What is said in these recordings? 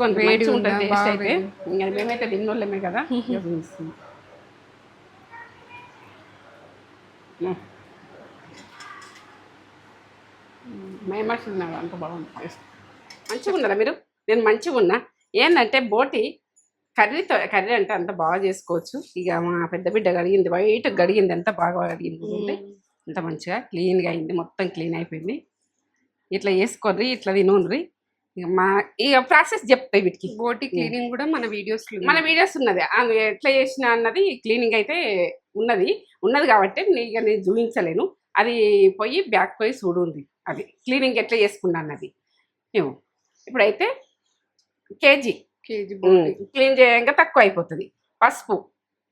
కొంచెం మంచిగా ఉంటుంది టేస్ట్ అయితే. ఇంకా మేమైతే తిన్నోళ్ళమే కదా. మేమట్టున్నారు అంత బాగుంది టేస్ట్. మంచిగా ఉన్నారా మీరు? నేను మంచిగా ఉన్నా. ఏంటంటే బోటి కర్రీ అంటే అంత బాగా చేసుకోవచ్చు. ఇక మా పెద్ద బిడ్డ గడిగింది, వైట్ గడిగింది, ఎంత బాగా గడిగింది, అంత మంచిగా క్లీన్గా అయింది, మొత్తం క్లీన్ అయిపోయింది. ఇట్లా వేసుకోర్రి, ఇట్లా తినూరి. ఇక ప్రాసెస్ చెప్తాయి వీటికి. బోటి క్లీనింగ్ కూడా మన వీడియోస్ ఉన్నది. ఆమె ఎట్లా చేసిన అన్నది క్లీనింగ్ అయితే ఉన్నది కాబట్టి ఇక నేను చూపించలేను. అది పోయి బ్యాక్ పోయి చూడుంది, అది క్లీనింగ్ ఎట్లా చేసుకున్నా అన్నది. ఇప్పుడైతే కేజీ క్లీన్ చేయంగా తక్కువ అయిపోతుంది. పసుపు,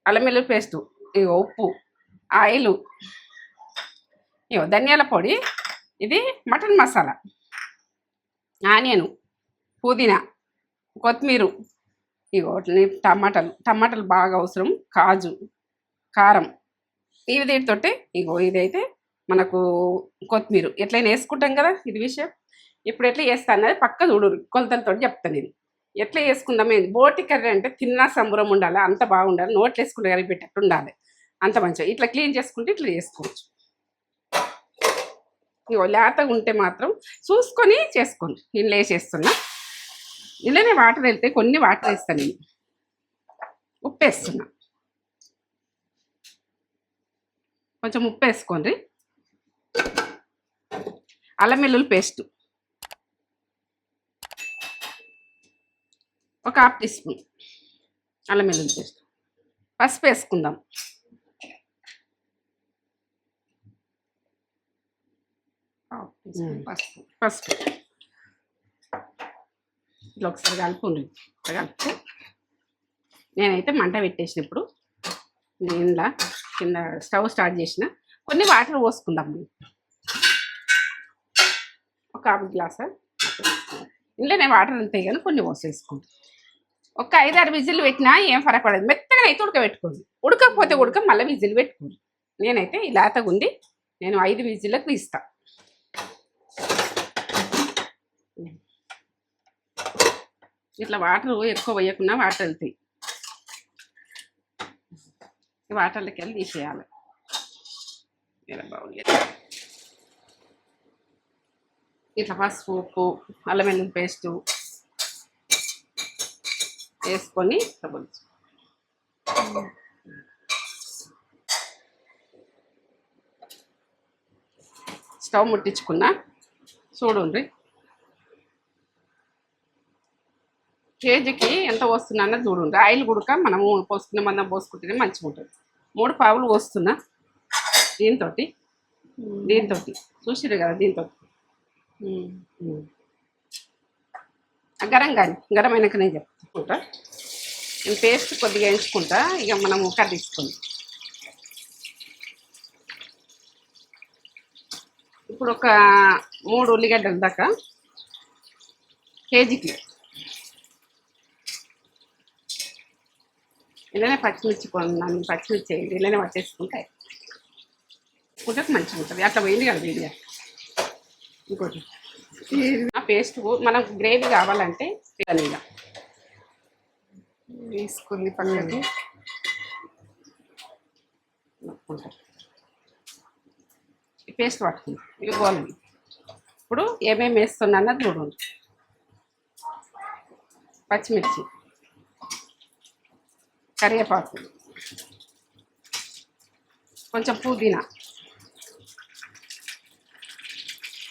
అల్లం వెల్లుల్లి పేస్టు, ఇగో ఉప్పు, ఆయిల్, ఇగో ధనియాల పొడి, ఇది మటన్ మసాలా, ఆనియను, పుదీనా, కొత్తిమీర, ఇగో టమాటాలు బాగా అవసరం, కాజు, కారం, ఇవి దీటితోటి. ఇగో ఇదైతే మనకు కొత్తిమీర ఎట్లయినా వేసుకుంటాం కదా, ఇది విషయం. ఇప్పుడు ఎట్లా చేస్తా అన్నది పక్క చూడు, కొలతలతో చెప్తాను నేను ఎట్లా వేసుకుందాం. బోటి కర్రీ అంటే తిన్నా సంబరం ఉండాలి, అంత బాగుండాలి, నోట్లు వేసుకుంటే కర్రీ పెట్టేట్టు ఉండాలి, అంత మంచిగా. ఇట్లా క్లీన్ చేసుకుంటే ఇట్లా చేసుకోవచ్చు. ఇగో లేతగా ఉంటే మాత్రం చూసుకొని చేసుకోండి. నేను వేసేస్తున్నా, ఇలానే వాటర్ వెళ్తే కొన్ని వాటర్ వేస్తాను. నేను ఉప్పు వేస్తున్నా, కొంచెం ఉప్పు వేసుకోండి. అల్లం వెల్లుల్లి పేస్టు ఒక 1/2 టీ స్పూన్ అల్లం వెల్లుల్లి పేస్ట్. పసుపు వేసుకుందాం. పసుపు ఇట్లా ఒకసారి కలుపుండి. కలిపితే నేనైతే మంట పెట్టేసినప్పుడు దీనిలో కింద స్టవ్ స్టార్ట్ చేసిన కొన్ని వాటర్ పోసుకుందాం. ఒక 1/2 గ్లాసు ఇంట్లోనే వాటర్ అంతే కానీ కొన్ని పోసేసుకుంటాం. ఒక 5-6 విజిల్ పెట్టినా ఏం ఫరక్ పడదు. మెత్తగా అయితే ఉడకబెట్టుకోండి, ఉడకపోతే మళ్ళీ విజిల్ పెట్టుకోండి. నేనైతే ఇలాతగా ఉంది, నేను 5 విజిల్లకు తీస్తా. ఇట్లా వాటర్ ఎక్కువ వేయకుండా వాటర్ వెళ్తాయి, వాటర్లకి వెళ్ళి తీసేయాలి. ఇలా బాగుంది. ఇట్లా పసుపు, ఉప్పు, అల్లం వెల్లుల్లి పేస్టు వేసుకొని స్టవ్ ముట్టించుకున్నా. చూడండి కేజీకి ఎంత వస్తున్నా అన్నది చూడండి. ఆయిల్ గుడక మనము పోసుకునే మందం పోసుకుంటేనే మంచిగా ఉంటుంది. 3 పావులు పోస్తున్నా. దీంతో చూసిరు కదా, దీంతో గరం అయినాక నేను చెప్పుకుంటా. నేను పేస్ట్ కొద్దిగా వేయించుకుంటా. ఇక మనము కర్రీ తీసుకుందాం. ఇప్పుడు ఒక 3 ఉల్లిగడ్డల దాకా కేజీకి. ఇలానే పచ్చిమిర్చి కొన్నాను, పచ్చిమిర్చి వేయండి. ఇలానే పట్టేసుకుంటే పుట్టకు మంచిగా ఉంటుంది. అట్లా పోయింది కదా వీడియో. ఇంకోటి ఆ పేస్ట్ మనకు గ్రేవీ కావాలంటే ఇలా తీసుకుంది పక్కకి. ఈ పేస్ట్ పట్టుకుంది ఇవ్వాలి. ఇప్పుడు ఏమేమి వేస్తున్నా చూడండి. పచ్చిమిర్చి, కరివేపాకు, కొంచెం పుదీనా,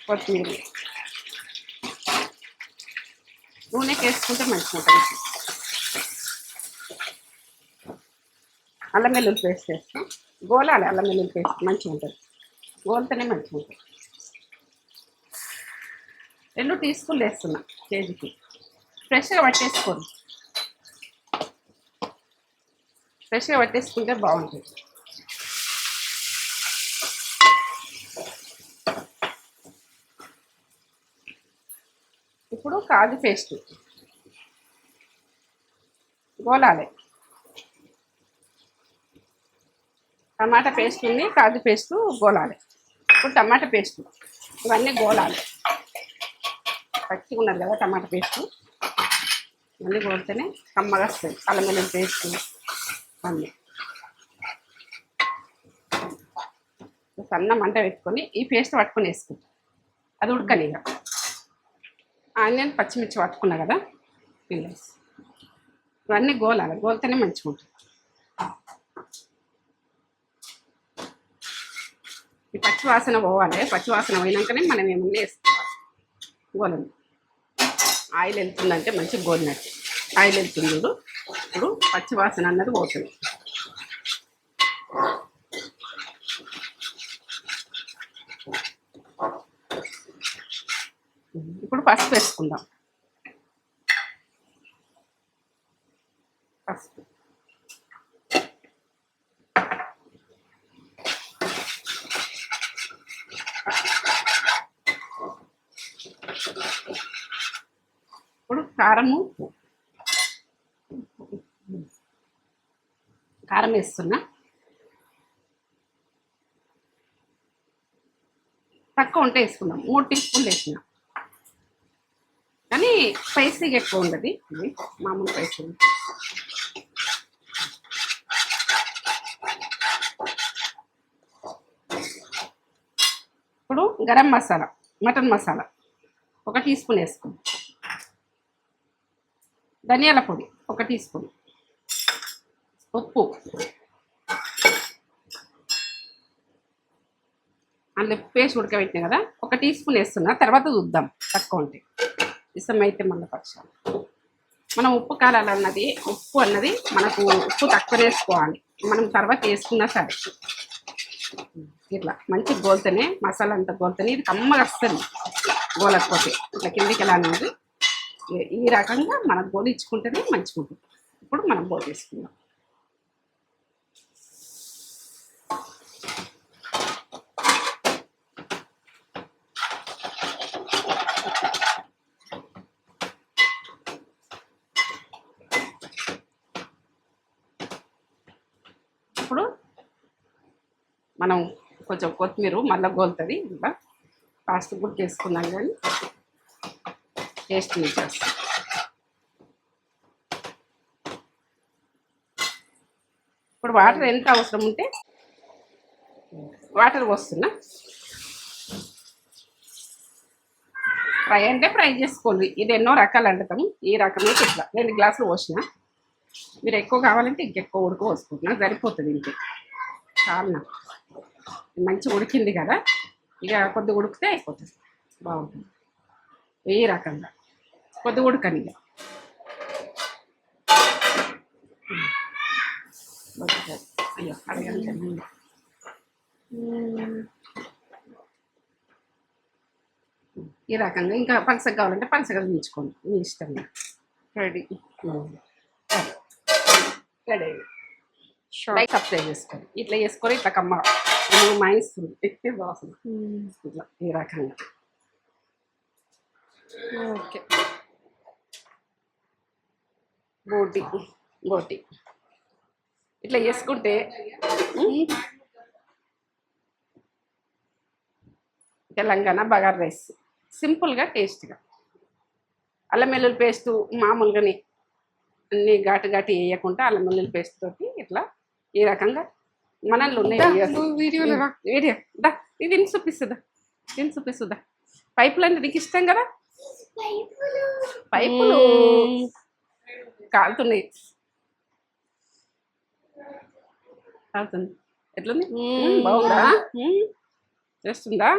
కొత్తిమీర, నూనెకి వేసుకుంటే మంచిగా ఉంటుంది. అల్లం వెల్లుల్లి పేస్ట్ వేస్తాం. గోలాలి, అల్లం వెల్లుల్లి పేస్ట్ మంచిగా ఉంటుంది, గోలితేనే మంచిగా ఉంటుంది. 2 టీ స్పూన్లు వేస్తున్నా కేజీకి. ఫ్రెష్గా పట్టేసుకుంటే బాగుంటుంది. ఇప్పుడు కాజు పేస్ట్ గోలాలి. టమాటా పేస్ట్ ఉంది, కాజు పేస్ట్ గోలాలి. ఇప్పుడు టమాటా పేస్ట్ ఇవన్నీ గోలాలి. పచ్చిగా ఉన్నది కదా టమాటా పేస్ట్. అన్నీ కొడితేనే కమ్మగా వస్తాయి. అల్లం వెల్లుల్లి పేస్ట్ అన్నీ సన్న మంట పెట్టుకొని ఈ పేస్ట్ పట్టుకొని వేసుకుంటాం. అది ఉడకని ఇక ఆనియన్ పచ్చిమిర్చి పట్టుకున్నా కదా ఇలా ఇవన్నీ గోలాలి. గోలితేనే మంచిగా ఉంటుంది. ఈ పచ్చి వాసన పోవాలి. పచ్చి వాసన పోయినాకనే మనం ఏమన్నా వేసుకోవాలి. గోలండి. ఆయిల్ వెళ్తుందంటే మంచిగా గోలినట్టు. ఆయిల్ వెళ్తుంది చూడు. ఇప్పుడు పచ్చి వాసన అన్నది పోతుంది. ఇప్పుడు పసుపు వేసుకుందాం. పసుపు ఇప్పుడు కారము కారం వేస్తున్నా. తక్కువ ఉంటే వేసుకుందాం. 3 టీ స్పూన్లు వేసిన కానీ స్పైసీగా ఎక్కువ ఉండదు. ఇది మామూలు స్పైసీ. ఇప్పుడు garam masala, mutton masala 1 teaspoon వేసుకుందాం. ధనియాల పొడి 1 టీ స్పూన్, ఉప్పు, అందులో పేస్ట్ ఉడకబెట్టినా కదా 1 టీ స్పూన్ వేస్తున్నా. తర్వాత చూద్దాం తక్కువ ఉంటే. ఇష్టమైతే మళ్ళీ పక్షాలు మనం ఉప్పు కారాలు అన్నది ఉప్పు అన్నది మనకు ఉప్పు తక్కువ వేసుకోవాలి. మనం తర్వాత వేసుకున్నా సరే ఇట్లా మంచి గోల్తేనే మసాలా అంతా గోల్తేనే ఇది కమ్మగా వస్తుంది. గోలకపోతే ఇట్లా కిందికి ఎలా అనేది ఈ రకంగా మనం గోలు ఇచ్చుకుంటేనే మంచిగా ఉంటుంది. ఇప్పుడు మనం గోలు వేసుకుందాం. ఇప్పుడు మనం కొంచెం కొత్తిమీర మళ్ళీ గోలుతుంది. ఇంకా ఫాస్ట్ కూడా చేసుకున్నాం కానీ టేస్ట్ చేస్తాం. ఇప్పుడు వాటర్ ఎంత అవసరం ఉంటే వాటర్ పోస్తున్నా. ఫ్రై అంటే ఫ్రై చేసుకోండి. ఇది ఎన్నో రకాలు వండుతాం. ఈ రకమే ఇట్లా 2 గ్లాసులు పోసిన. మీరు ఎక్కువ కావాలంటే ఇంకెక్కువ ఉడక పోసుకుంటున్నా సరిపోతుంది. ఇంకే చాలా మంచిగా ఉడికింది కదా, ఇక కొద్దిగా ఉడికితే అయిపోతుంది. బాగుంటుంది. ఈ రకంగా కొద్దిగా ఉడకని ఇక అయ్యో అడగండి. ఈ రకంగా ఇంకా పలసగా కావాలంటే పలసగా ఉంచుకోండి మీ ఇష్టంగా. రెడీ. రెడీ లైక్ సబ్స్క్రైబ్ చేసుకోండి. ఇట్లా చేసుకొని ఇట్లా కమ్మ మాయిస్తుంది ఎక్కువ వాసన. ఇట్లా ఈ రకంగా ఓకే. బోటి బోటి ఇట్లా చేసుకుంటే తెలంగాణ బగారా రైస్ సింపుల్గా టేస్ట్గా. అల్లం వెల్లుల్లి పేస్టు మామూలుగానే అన్ని ఘాటు ఘాటు వేయకుండా అల్లం వెల్లుల్లి పేస్ట్ తోటి ఇట్లా ఈ రకంగా మనల్లో ఉన్నాయి వీడియోలో వీడియో దా ఇది తిని చూపిస్తుందా, తిని చూపిస్తుందా. పైపులు అంటే నీకు ఇష్టం కదా, పైపులు కాలుతున్నాయి. కాలుతుంది. ఎట్లుంది? బాగుందా? చేస్తుందా?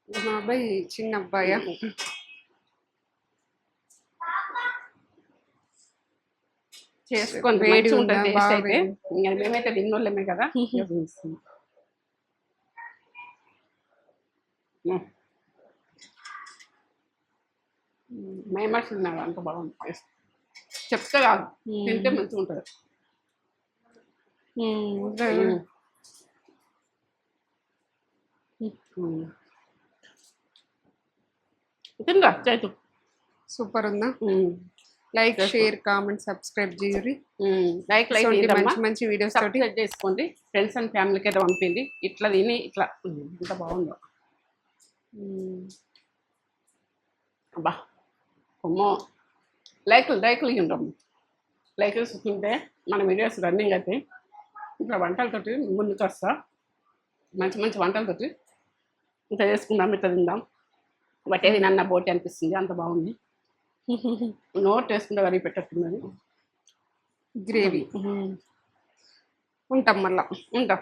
మా అబ్బాయి చిన్న అబ్బాయా? చేసుకొని వేడి వేడి ఉందా? ఉంటుంది. బాగా టేస్ట్ అయితే ఇంకా మేమైతే తిన్నోళ్ళమే కదా. మేమర్చున్నాడు అంత బాగుంది. చెప్తే కాదు, తింటే మంచిగా ఉంటుంది. తిందా చైతు సూపర్ ఉందా? లైక్ షేర్ కామెంట్ సబ్స్క్రైబ్ చేయరి లైక్ మంచి మంచి వీడియోస్ తోటి సబ్స్క్రైబ్ చేసుకోండి. ఫ్రెండ్స్ అండ్ ఫ్యామిలీకి అయితే పంపింది. ఇట్లా తిని ఇట్లా ఎంత బాగుందో అబ్బా అమ్మో. లైకులు ఇవ్వండి. లైకులు చూసుకుంటే మన వీడియోస్ రన్నింగ్ అయితే ఇట్లా వంటలతోటి ముందుకు వస్తా. మంచి మంచి వంటలతోటి ఇట్లా చేసుకుందాం, ఇట్లా తిందాం. బట్ ఏది నన్న బోటి అనిపిస్తుంది, అంత బాగుంది. నోట్ వేసుకుంటే కరిగి పెట్టట్టున్నది. గ్రేవీ ఉంటాం మళ్ళా ఉంటాం.